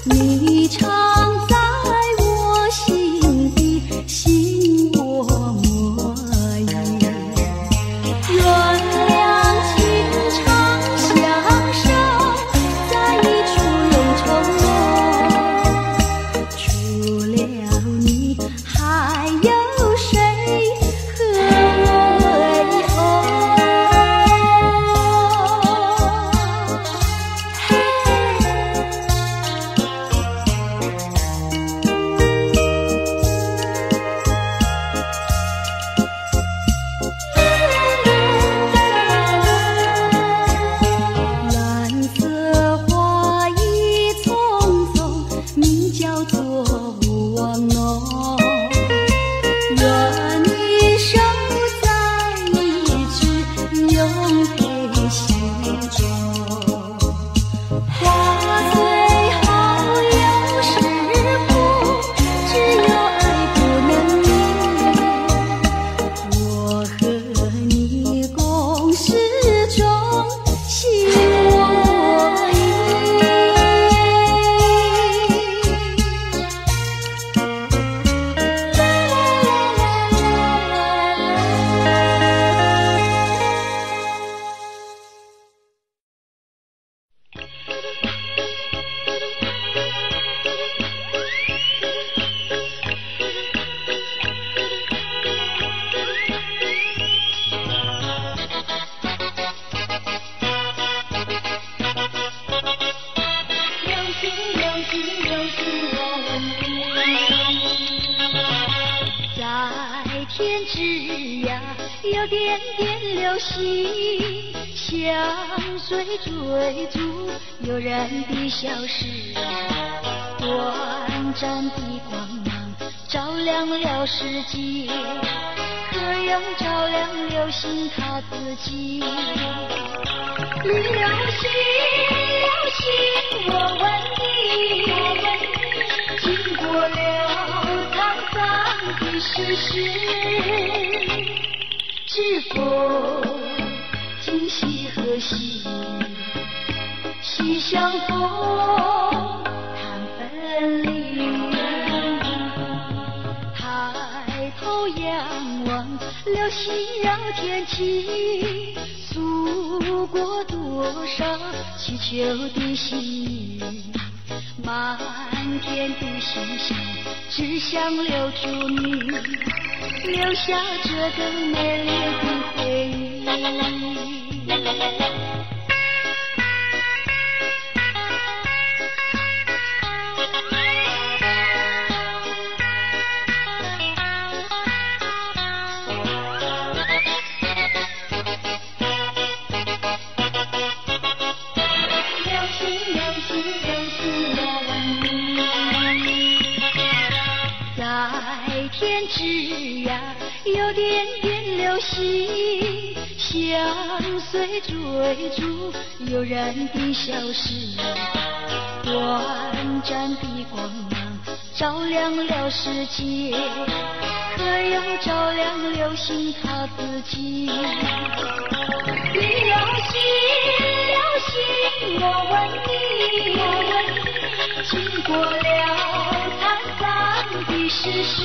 你常在我心底，心我莫疑。原谅情长相守，在一处永承诺。除了你，还有谁和我以后？蓝色花意匆匆，名叫做勿忘浓。愿你守在一直永陪心中。花虽好有时苦，只有爱不能离。我和你共始终，心我意。在天之涯，有点点流星相随追逐，悠然地消失。短暂的光芒照亮了世界，可又照亮流星它自己。流星，流星，我问你，经过了沧桑的世事，知否今夕何夕？夕相逢谈分离。抬头仰望，流星绕天际，诉过多少祈求的心语。满天的星星，只想留住你，留下这个美丽的回忆。天之涯，有点点流星相随追逐，悠然地消失。短暂的光芒照亮了世界，可又照亮流星它自己。流星，流星，我问你，经过了沧桑的世事，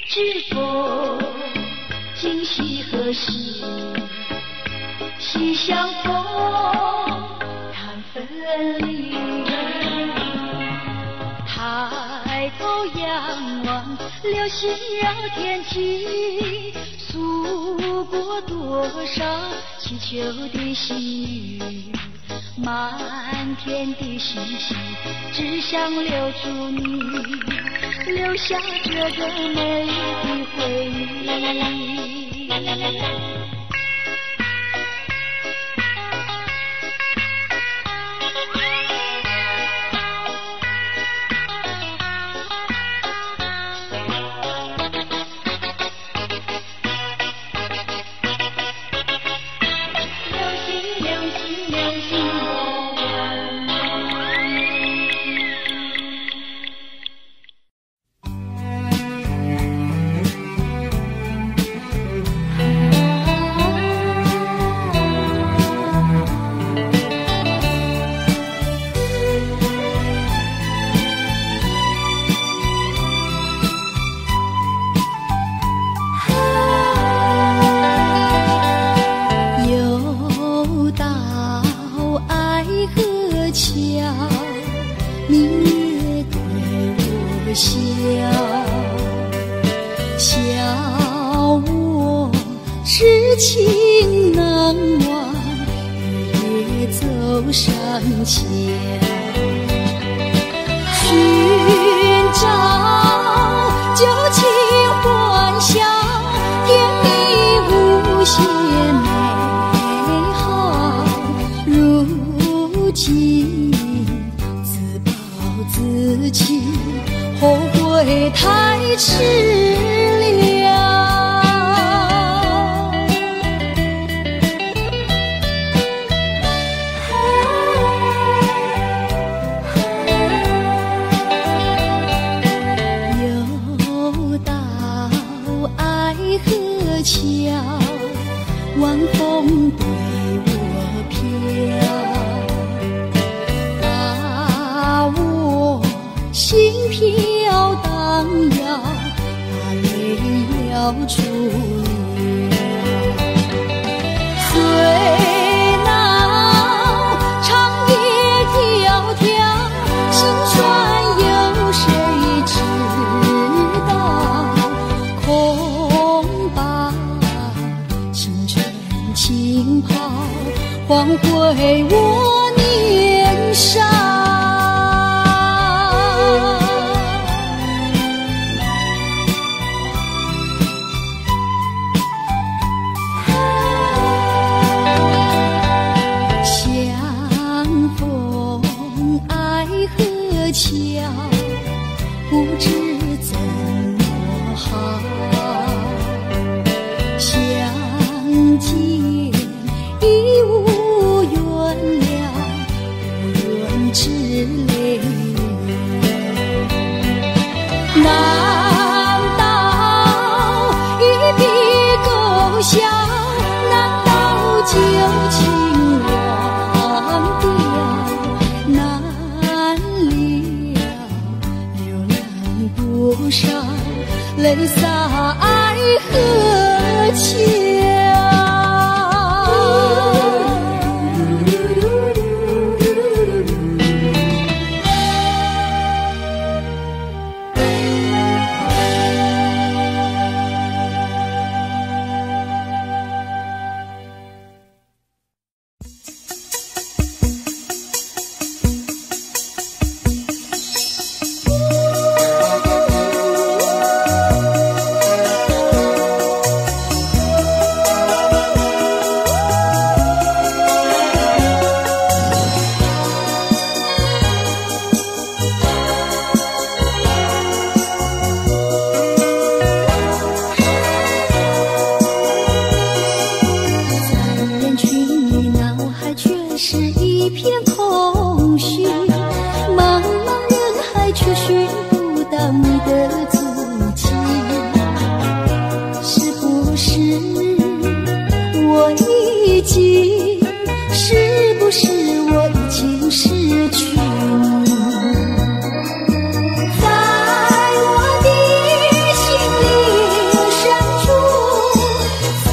知否今夕何夕？夕相逢谈分离。抬头仰望，流星绕天际，诉过多少祈求的心语。满天的星星，只想留住你，留下这个美丽的回忆。明月对我笑，笑我痴情难忘，日夜走上桥，寻找旧情欢笑，甜蜜无限美好。如今自暴自弃，后悔太迟了。又到爱河桥，晚风对我飘，把我心飘荡摇，把泪要出了。虽闹长夜迢迢，心酸有谁知道？空把青春浸泡，换回我年少。相逢爱河桥，不知怎么好。相见已无缘了，无论知泪难道一笔勾销？难道旧情忘掉？难了流浪多少泪洒爱河桥。是一片空虚，茫茫人海却寻不到你的足迹。是不是我已经，是不是我已经失去你？在我的心灵深处，此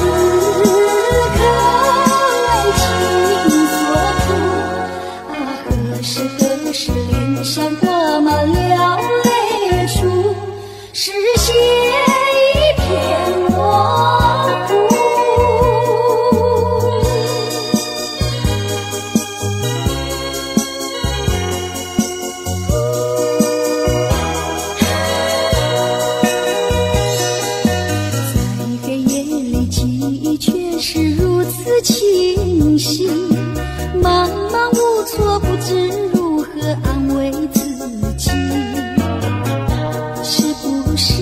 刻为情何时脸上挂满了泪珠，视线一片模糊。在黑夜里，记忆却是如此清晰，茫茫无措，不知如何安慰自己。是不是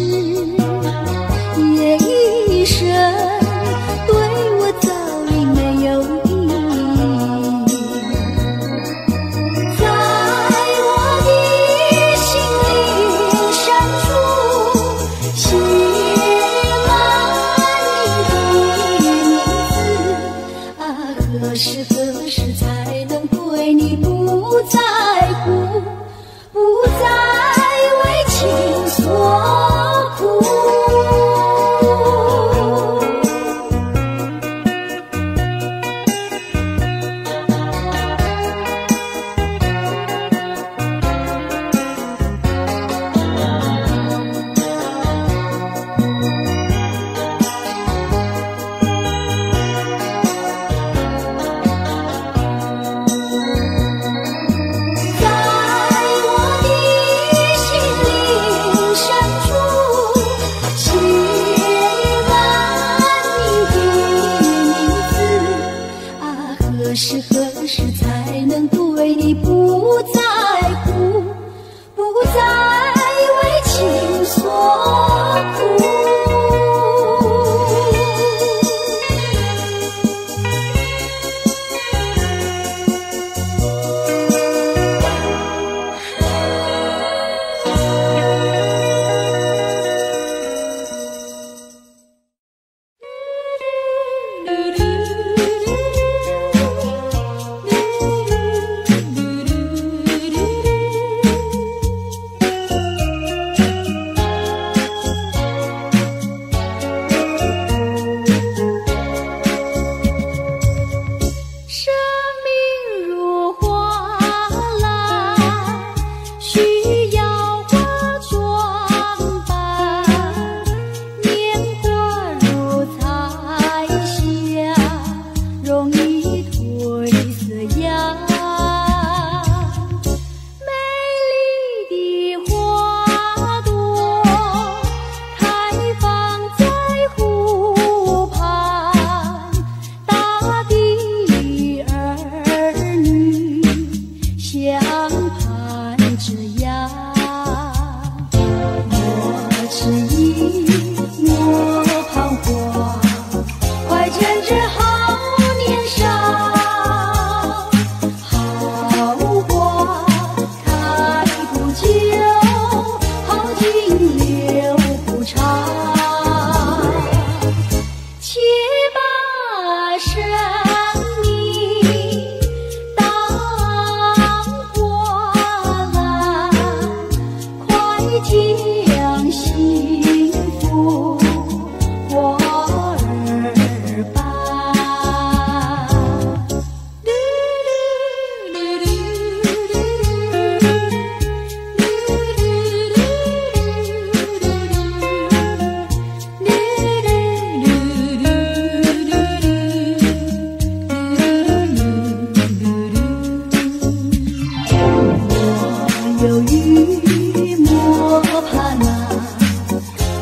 有雨莫怕啦，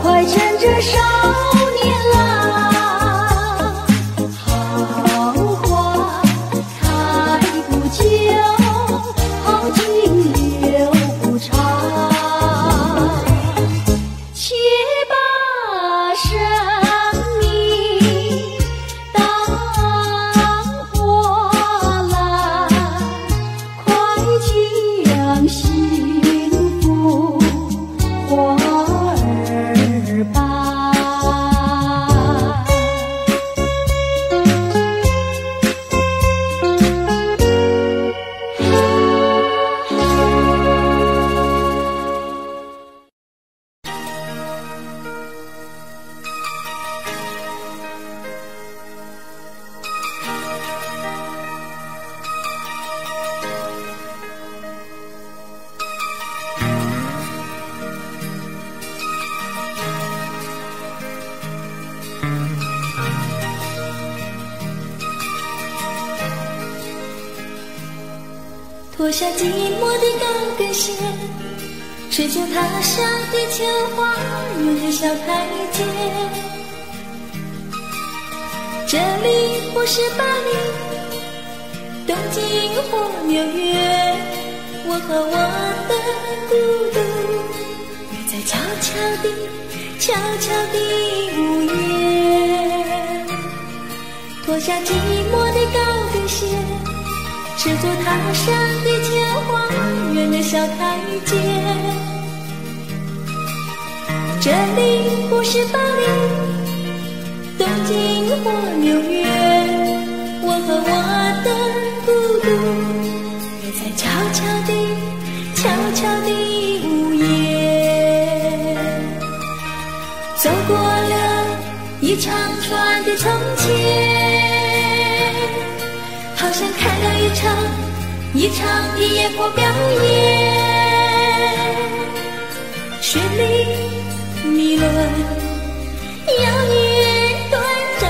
快趁着少年郎，好花开不久，好景留不长，且把生命当花来，快将幸福花儿摆。脱下寂寞的高跟鞋，赤脚踏上地球花园的小台阶。这里不是巴黎、东京或纽约，我和我的孤独约在悄悄地午夜。脱下寂寞的高跟鞋，赤脚踏上地球花园的小台阶。这里不是巴黎、东京或纽约，我和我的孤独约在悄悄地午夜。走过了一长串的从前，好像看了一场的烟火表演，绚丽迷乱，耀眼短暂，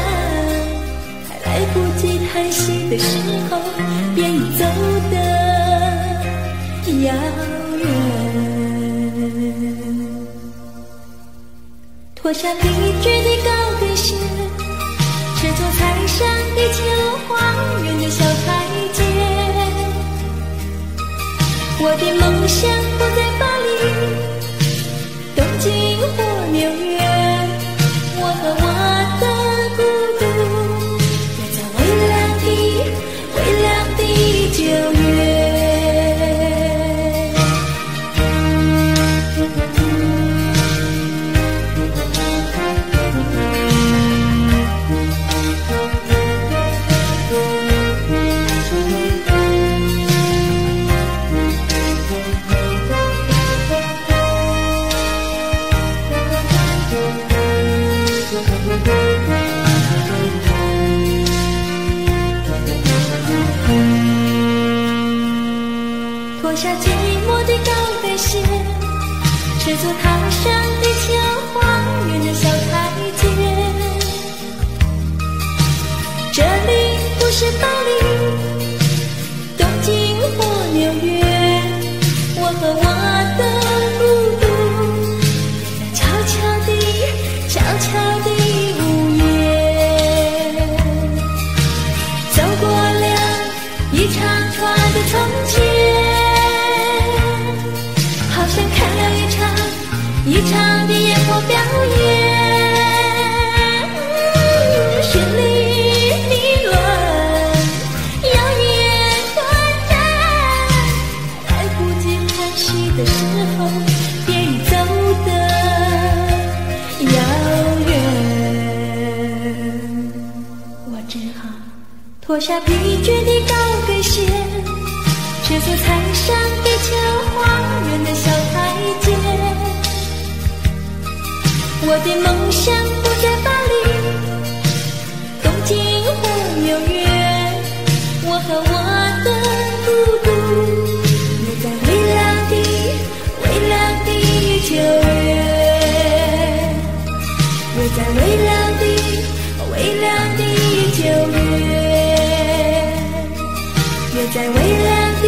还来不及叹息的时候，便已走得遥远。脱下疲倦的高跟鞋，赤脚踩上地球花园的小台阶。我的梦想不在巴黎、东京或纽约，我和我的孤独约在微凉的9月。脱下寂寞的高跟鞋，赤脚踏上地球花园的小台阶。这里不是巴黎、东京或纽约，我和我的孤独在悄悄地午夜。走过了一长串的从前，好像看了一场的烟火表演，绚丽迷乱，耀眼短暂，来不及叹息的时候，便已走得遥远。我只好脱下疲倦的高跟鞋，赤脚踩上地球花园的小台阶。我的梦想不在巴黎、东京或纽约，我和我的孤独约在微凉的9月，约在微凉的9月，约在微凉的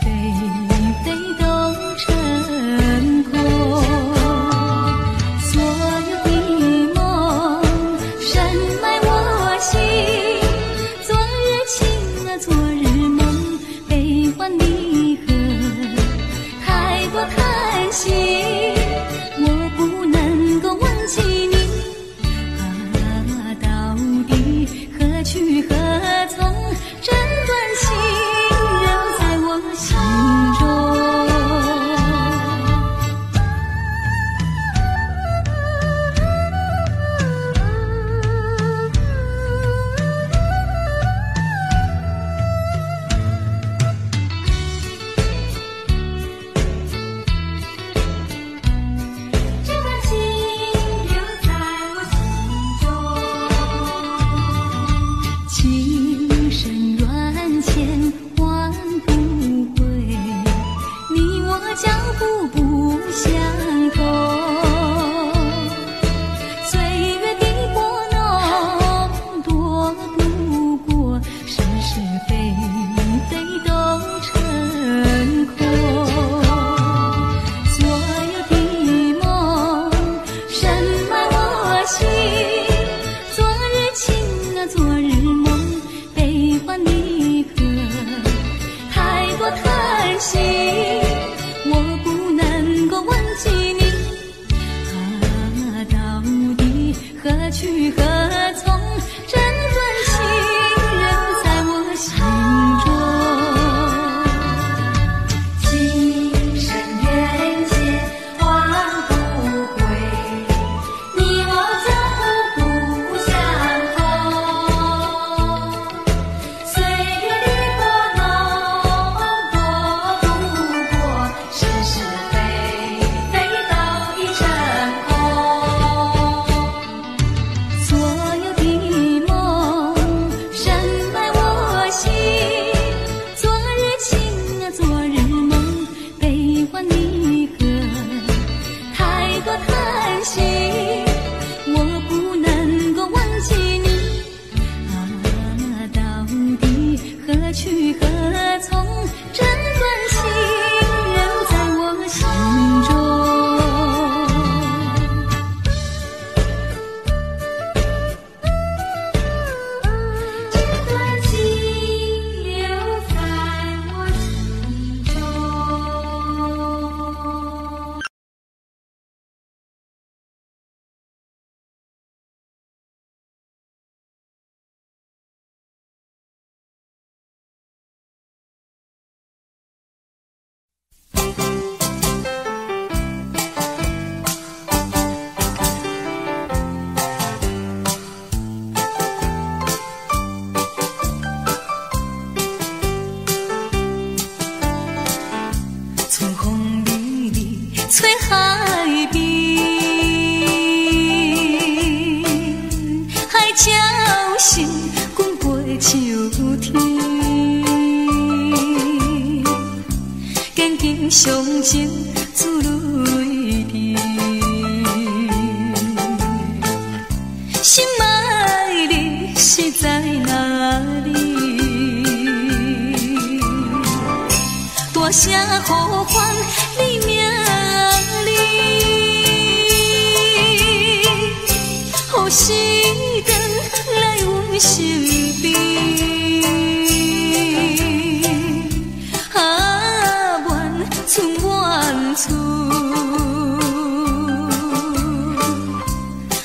非非都成空。所有的梦深埋我心，昨日情啊昨日梦，悲欢离合太过叹息，我不能够忘记你啊，到底何去何从？这段情仍在我心中。这段情留在我心中，情深缘浅换不回，你我脚步不相同。岁月的拨弄躲不过是是非非都成空。所有的梦深埋我心，昨日情啊昨日梦，悲欢离合太过叹息，我不能够忘记你啊，到底何去何从？这段情仍在我心中，情深缘浅换不回，你我脚步不相同。岁月的拨弄躲不过是是非非都已成空。所有的梦深埋我心，昨日情啊昨日梦，悲欢离合太过叹息，我不能够忘记你啊，到底何去何从？这段情仍在我心中。这段情留在我心中。春风里里吹海边，海潮声滚飞秋天，坚定相情自泪滴，心爱你是在哪里？大声呼唤你名字，予时间来阮身边。啊，愿春远处，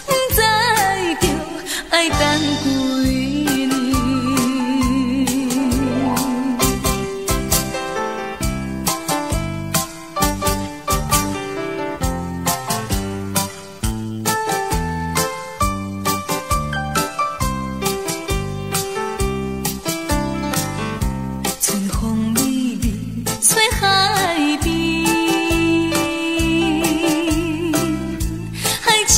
不知着爱等几年。春风里里吹海边，海潮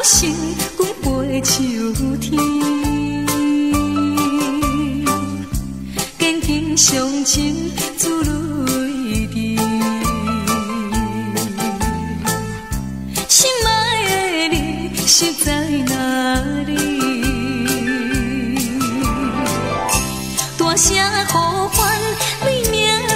声滚飞秋天，坚定相情自泪滴，心爱的你是在哪里？大声呼唤你名字，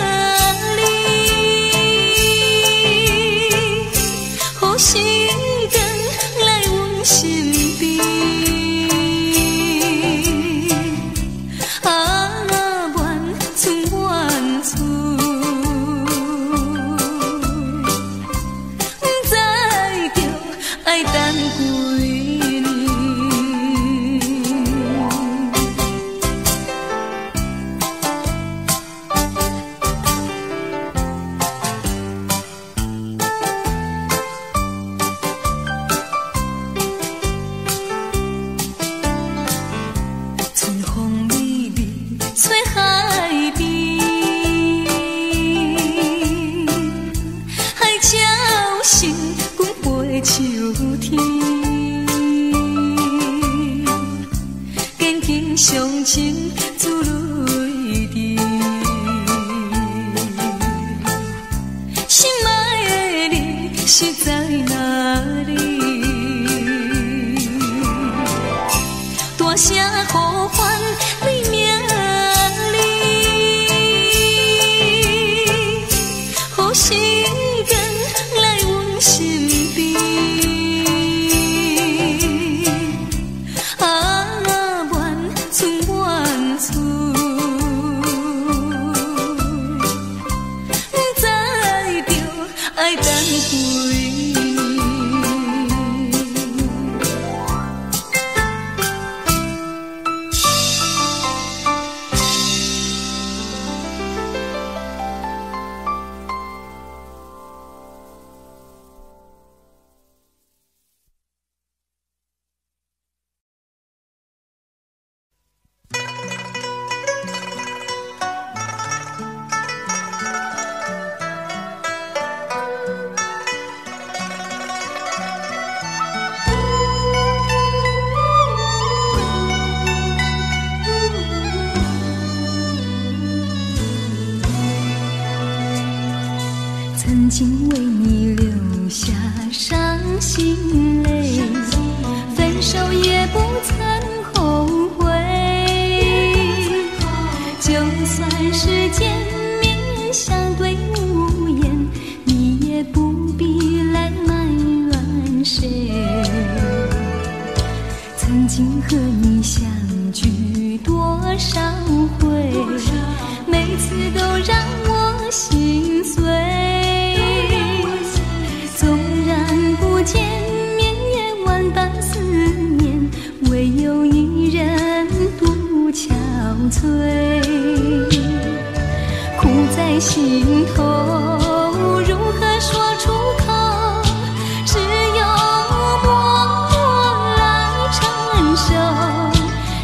曾经为你流下伤心泪，分手也不曾后悔。就算世间面相对无言，你也不必来埋怨谁。曾经和你相聚多少回，每次都让我心碎。纵然不见面也万般思念，唯有一人独憔悴。苦在心头，如何说出口？只有默默来承受。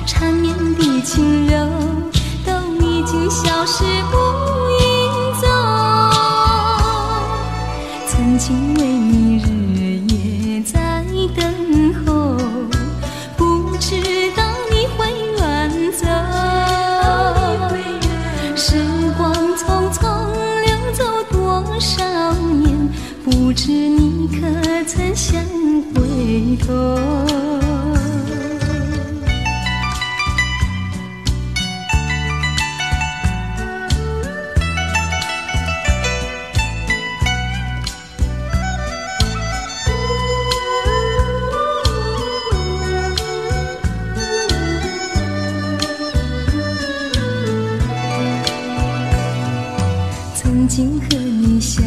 缠绵的轻柔都已经消失无影踪。曾经为你日夜在等候，不知道你会远走。时光匆匆流走多少年，不知你可曾想回头。曾经和你相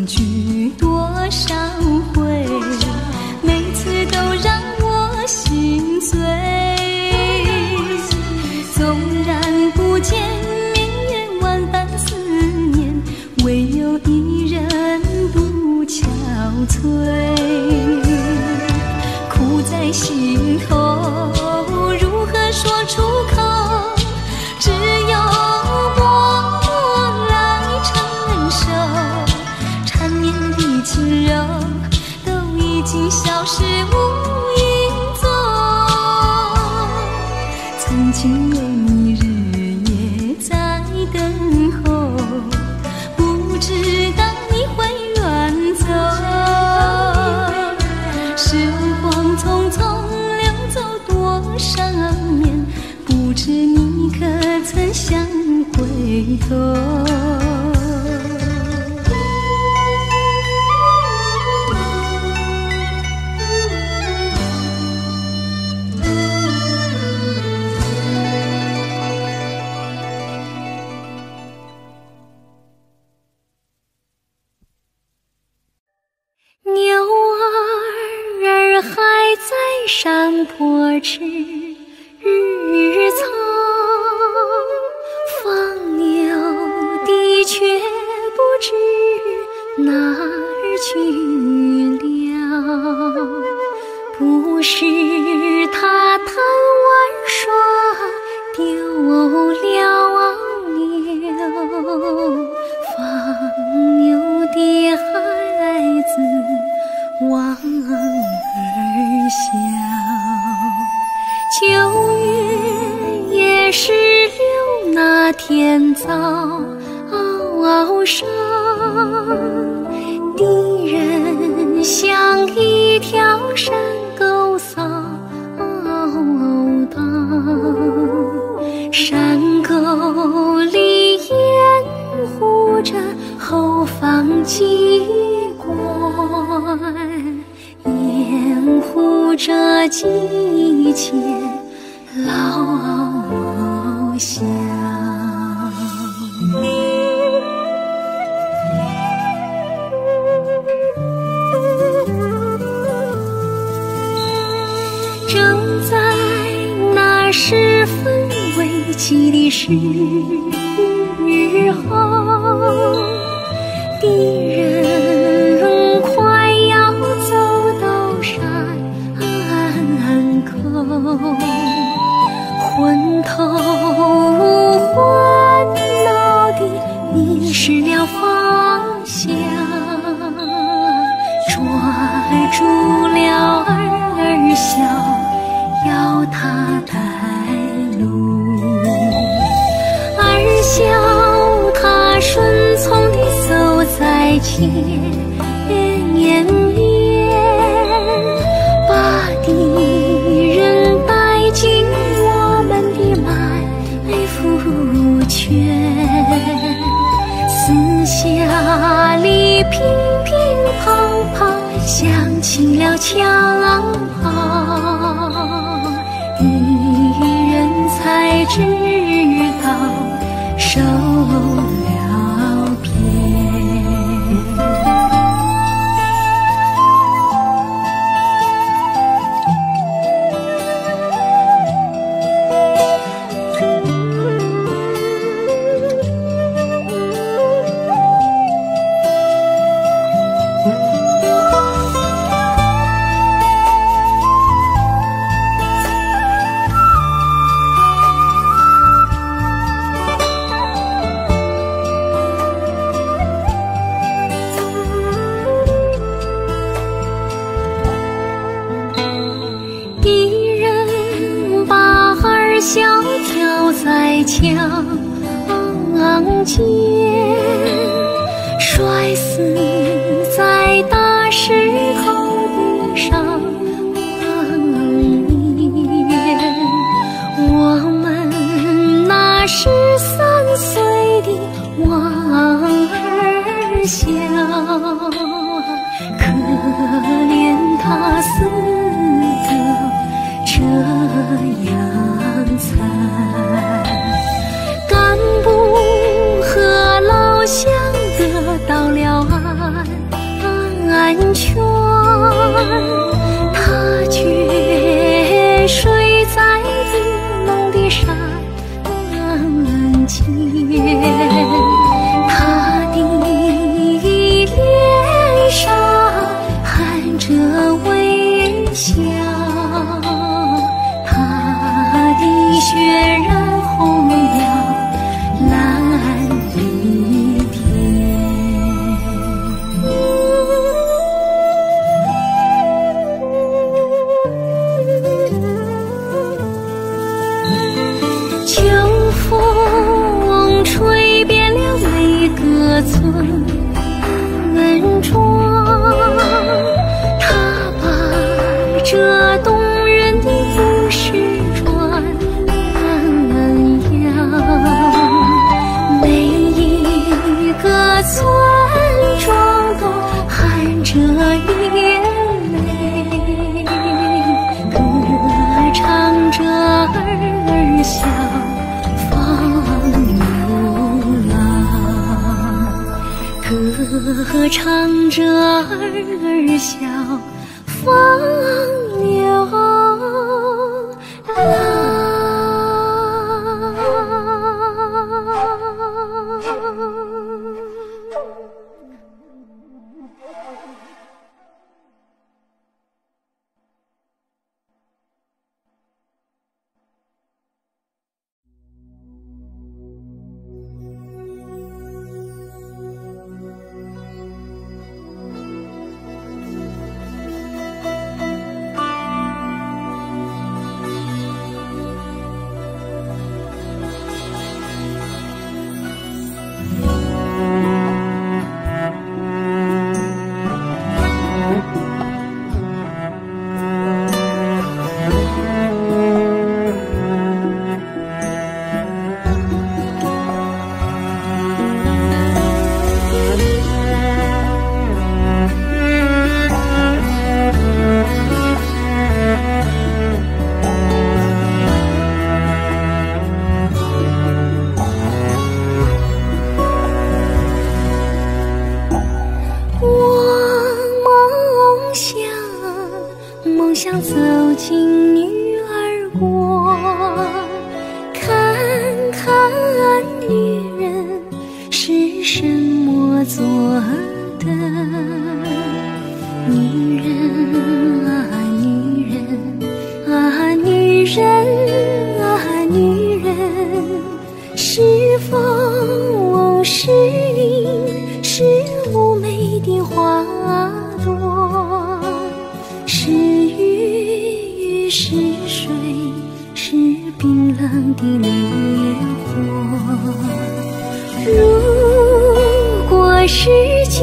聚多少回，每次都让我心碎。纵然不见面也万般思念，唯有一人独憔悴。苦在心头，如何说出口？只有轻柔都已经消失无影踪。曾经为你日夜在等候，不知道你会远走。时光匆匆流走多少年，不知你可曾想回头。山坡吃日草，放牛的却不知哪儿去了。不是他贪玩耍丢了牛，放牛的孩子望儿笑。秋雨也是留那天早上，敌人像一条山沟扫荡，山沟里掩护着后方机关，掩护着季节老乡。正在那十分危急的时候，敌人快要走到山口，昏头昏脑地迷失了方向，抓住了儿小，要他带路。儿千年，把敌人带进我们的埋伏圈，四下里乒乒乓乓响起了枪炮，敌人才知道受了骗。小跳在墙间，摔死在大石头地上面。我们那13岁的娃儿小，可怜他死得这样干部和老乡得到了安全，他却睡在冰冷的山间，他的脸上含着微笑，血染红了蓝的天。秋风吹遍了每个村庄，他把这动人的故事村庄都含着眼泪，歌唱着儿小放牛郎，歌唱着儿小放牛郎。梦想走进女儿国，看看女人是什么做的。女人啊女人啊女人啊女人，是风是云是妩媚的花朵，是雨是水是冰冷的烈火。如果世界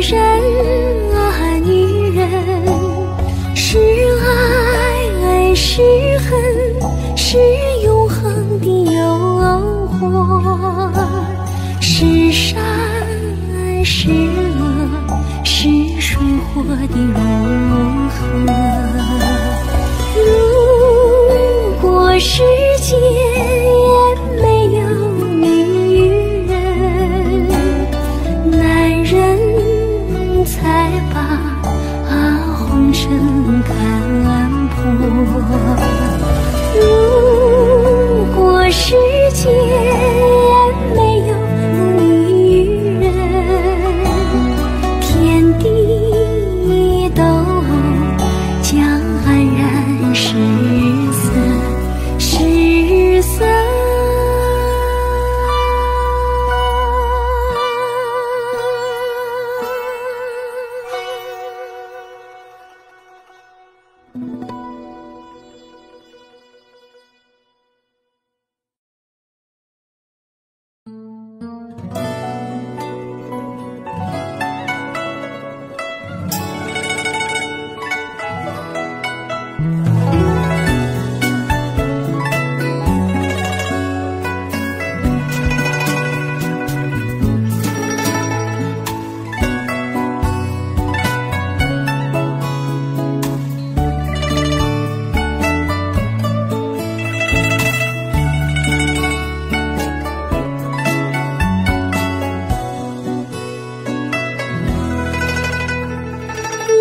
人啊女人，是爱是恨，是永恒的诱惑，是善是恶，是水火的融合。如果世间没有女人，男人才把红尘看破。如果世间没有女人，天地都将黯然失色，失色。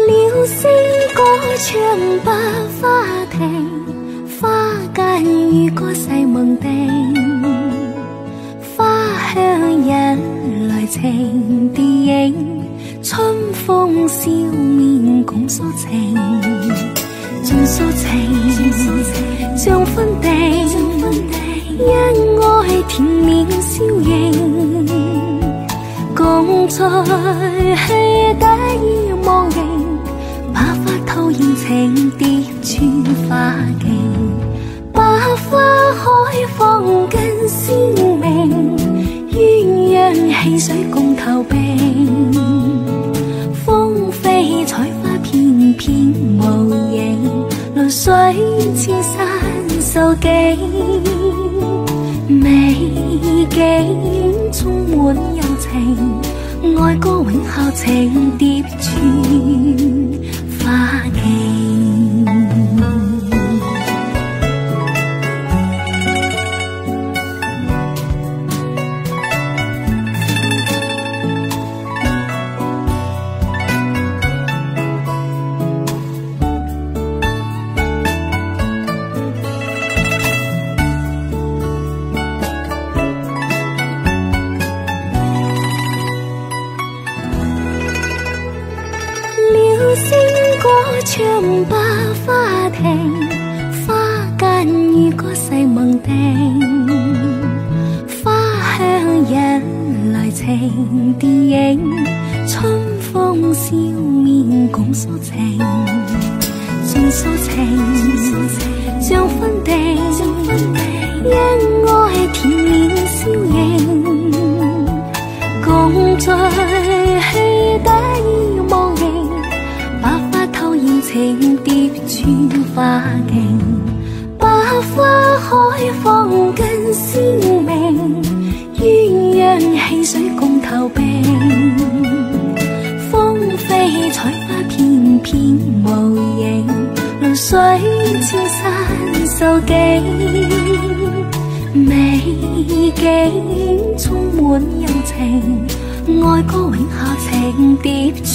流星歌唱百花亭，花間如果細夢定，花香引來情電影，春風笑面共訴情，盡訴情將分定，因愛甜面笑盈，共在得意忘形，百花透現情蝶穿花徑，百花開放更鮮明，鴛鴦戲水共投並，風飛彩花片片無影，淚水千山數景，美景充滿柔情，愛歌永效情蝶穿花徑。流星歌唱百花亭，花間如果細夢定，花香引來情電影，春風笑面共訴情，盡訴情將分定，因愛甜面笑盈，共在得意忘形，百花透現情蝶穿花徑，百花開放更鮮明，鴛鴦戲水共投並，風飛彩花片片無影，淚水千山數景，美景充滿柔情，愛歌永效情蝶穿。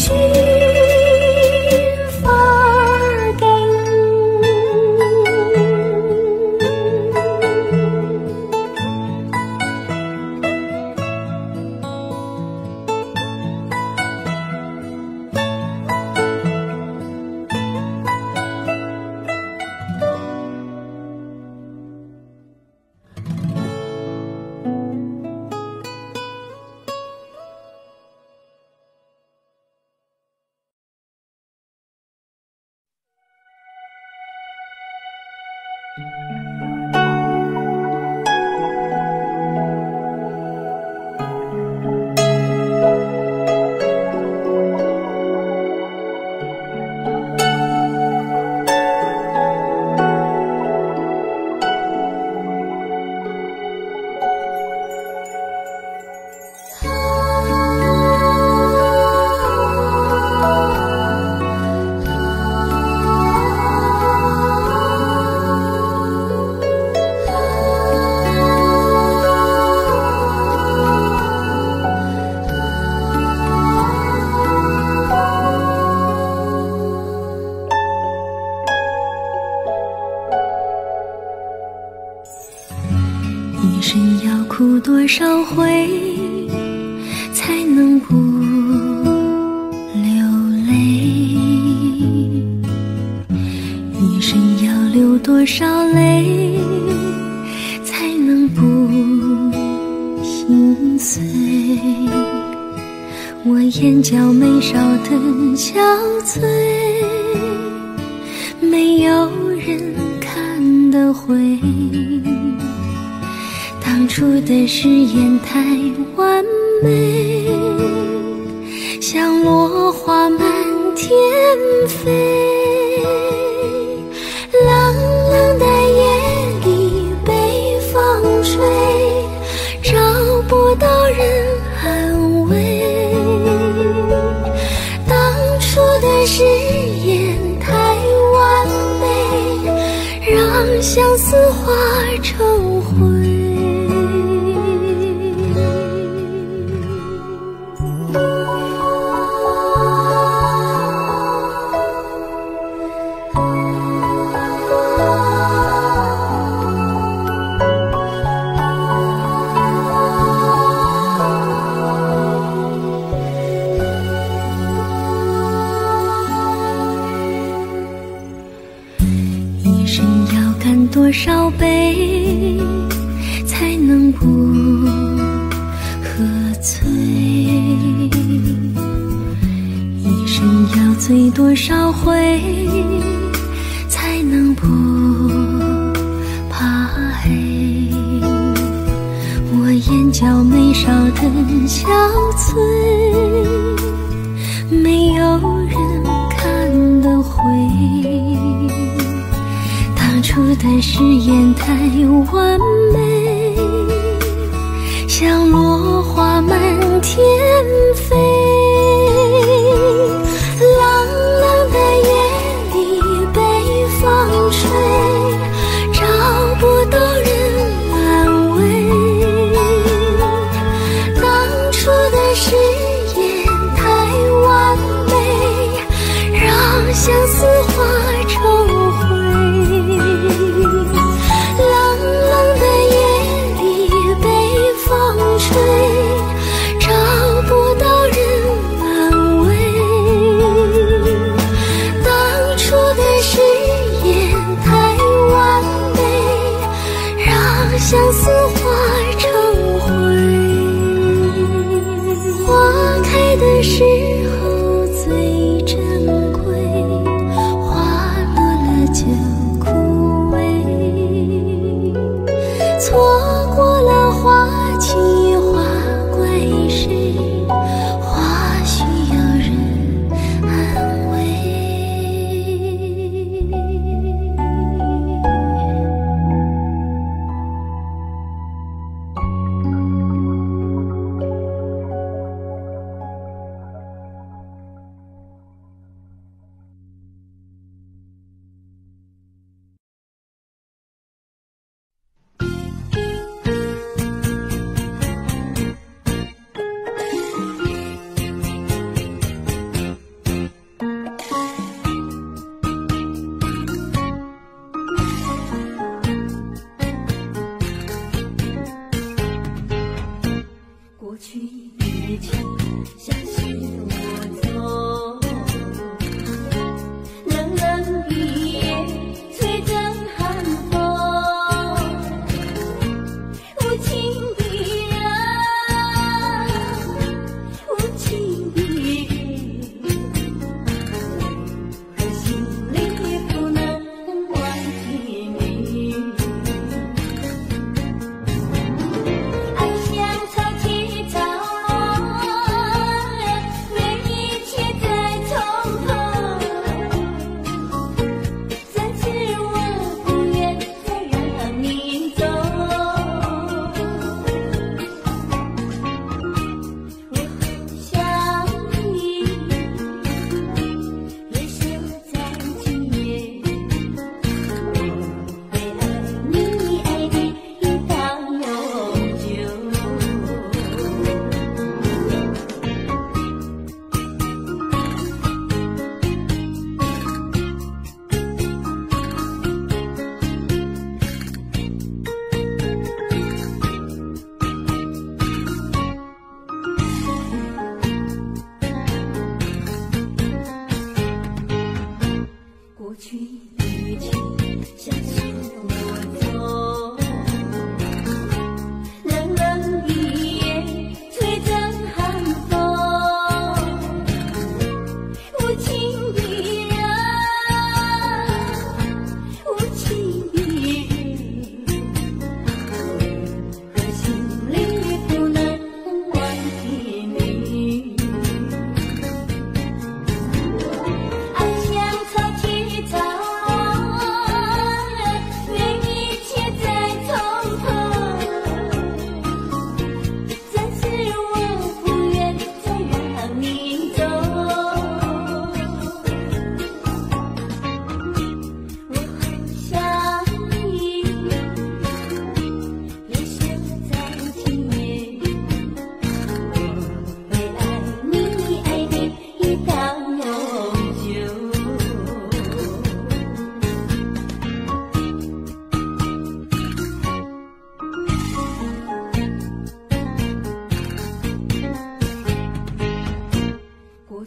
少回才能不流泪？一生要流多少泪才能不心碎？我眼角眉梢的憔悴，没有人看得回。当初的誓言太完美，像落花满天飞。冷冷的夜里被风吹，找不到人安慰。当初的誓言太完美，让相思化成灰。多少杯才能不喝醉？一生要醉多少回才能不怕黑？我眼角眉梢的憔悴，没有人看得回。当初的誓言太完美，像落花满天飞。冷冷的夜里被风吹，找不到人安慰。当初的誓言太完美，让相思化成灰。找不到人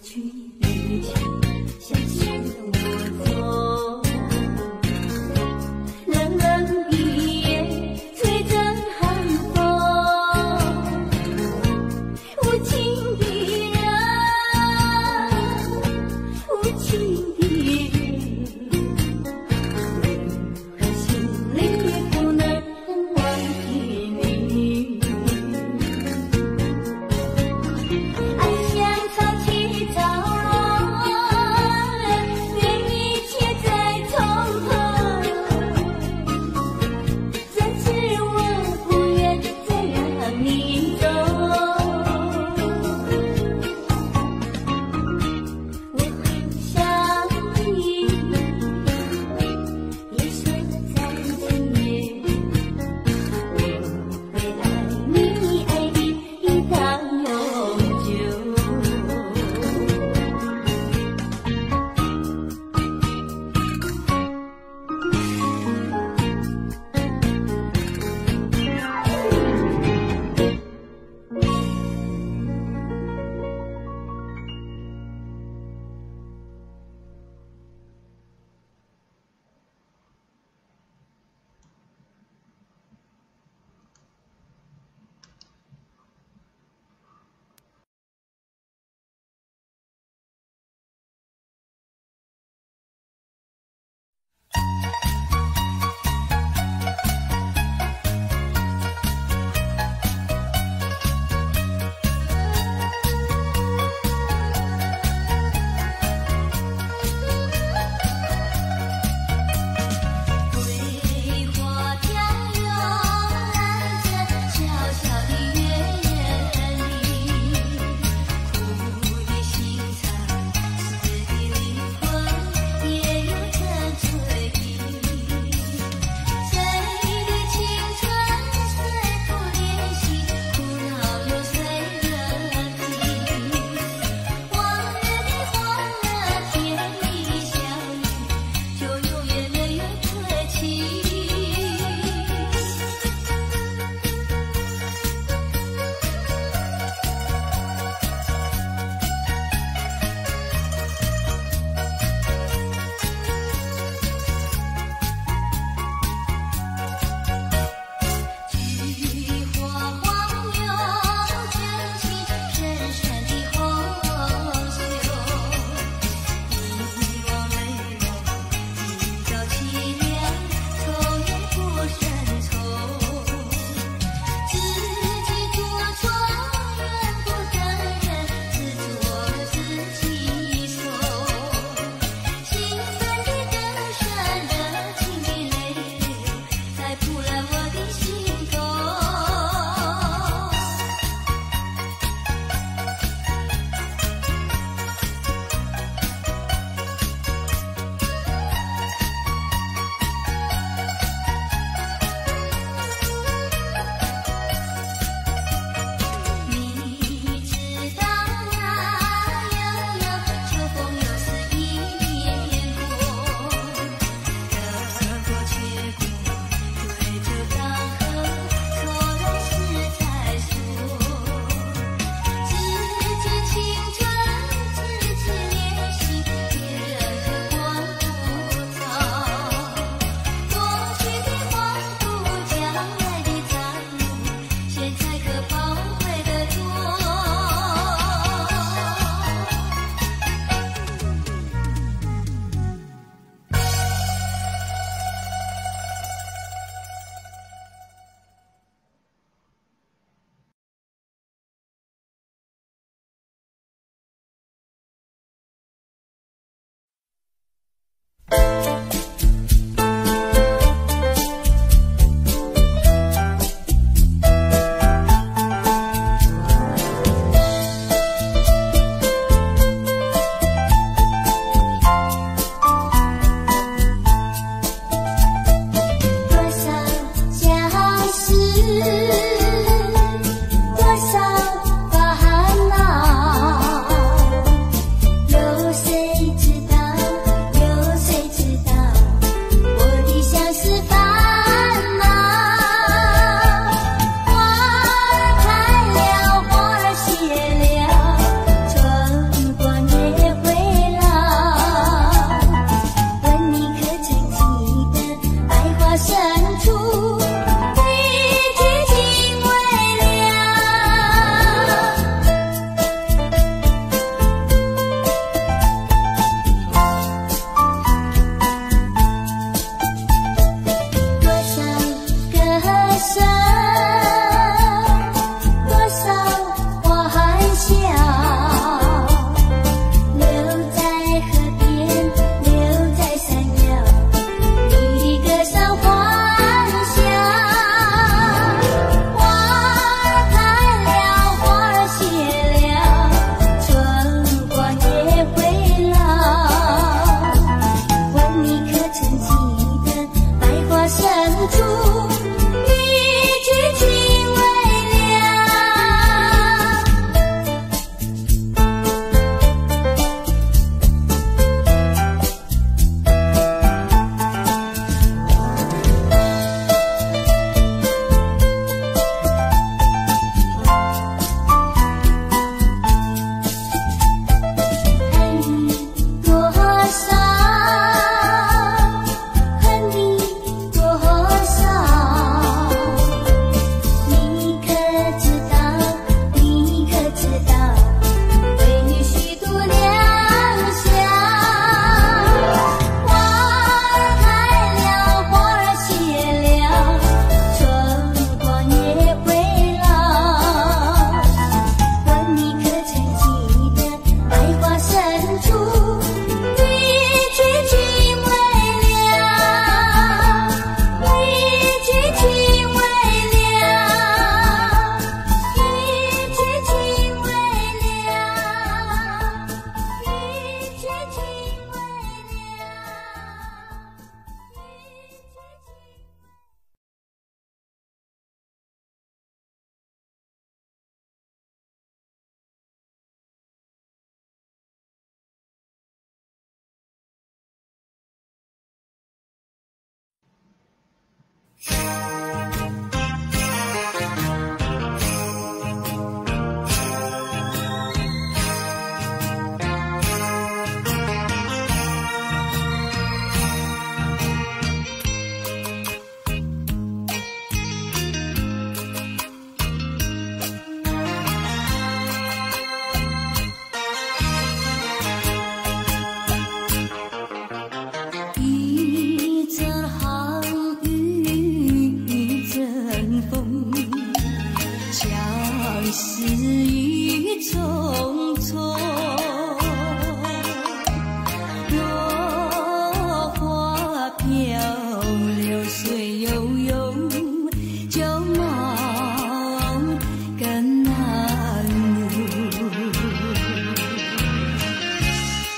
去旅程，向前我走。冷冷一夜，吹着寒风，无情的人，无情的人，心里不能忘记你。爱像潮起潮落，月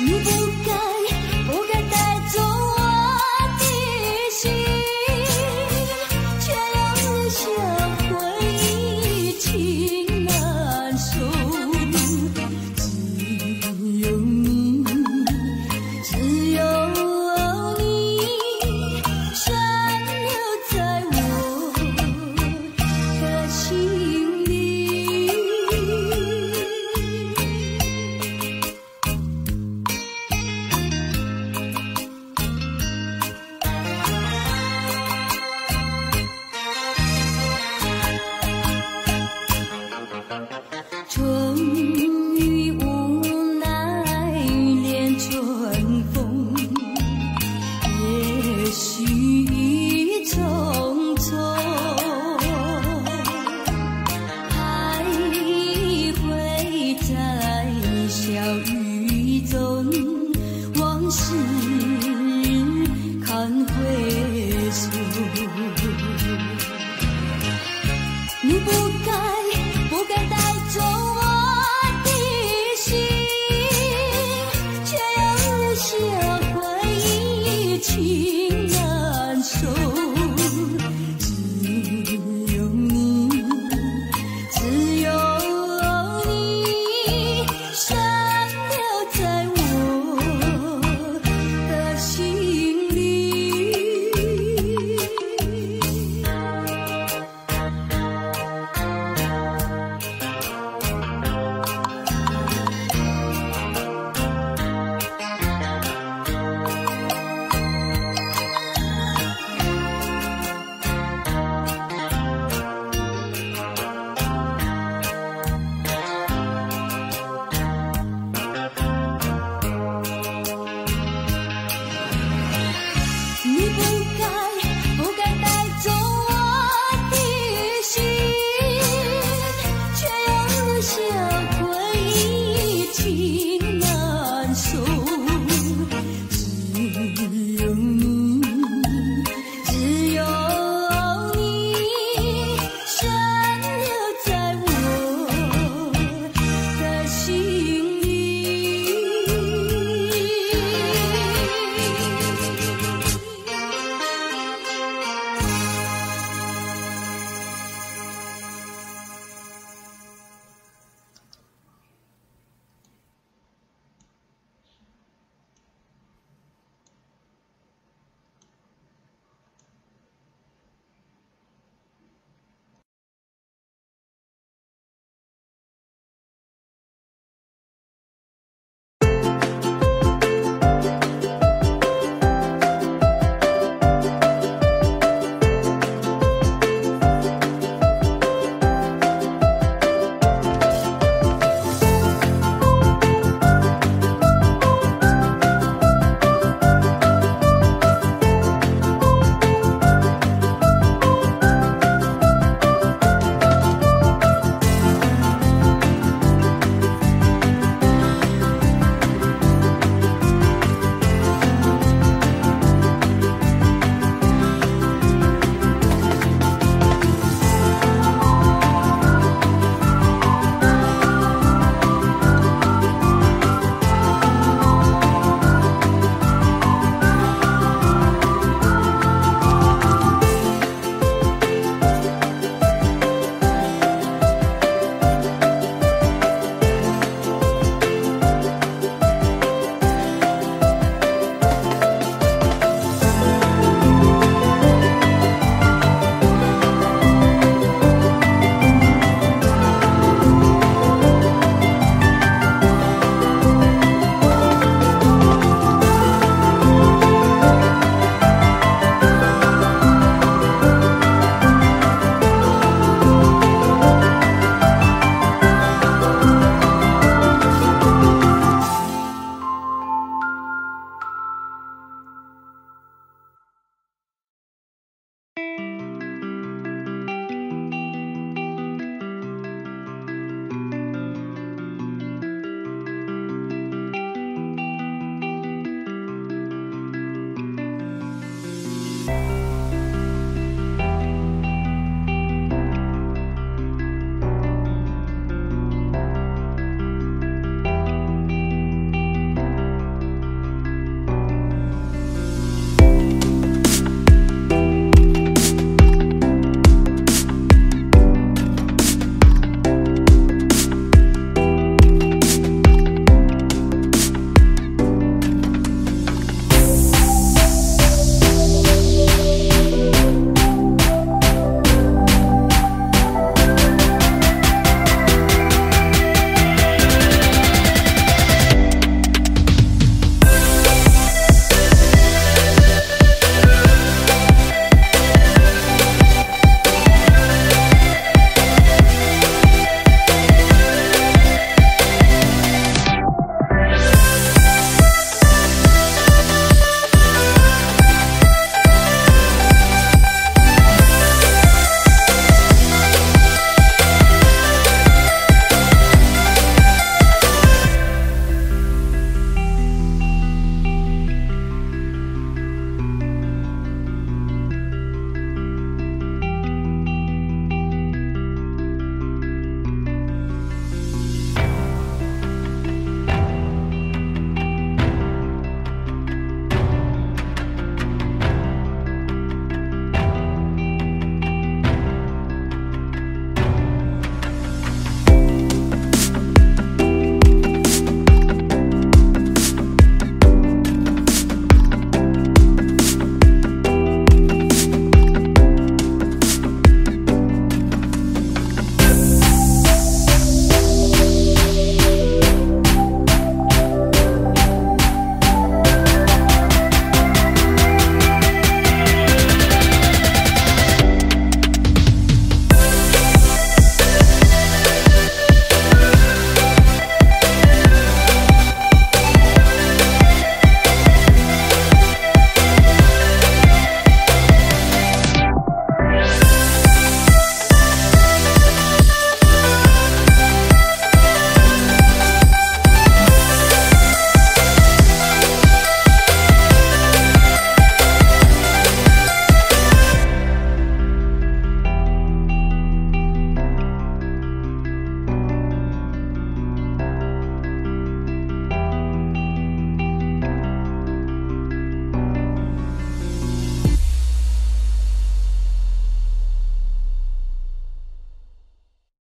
你不该带走我的心，却让留下回忆情难收。只有你，只有你，深留在我的心里。春雨无奈连春风，也许已匆匆，徘徊在小雨中，往事看回首。你不该带走我的心，却让留下回忆情。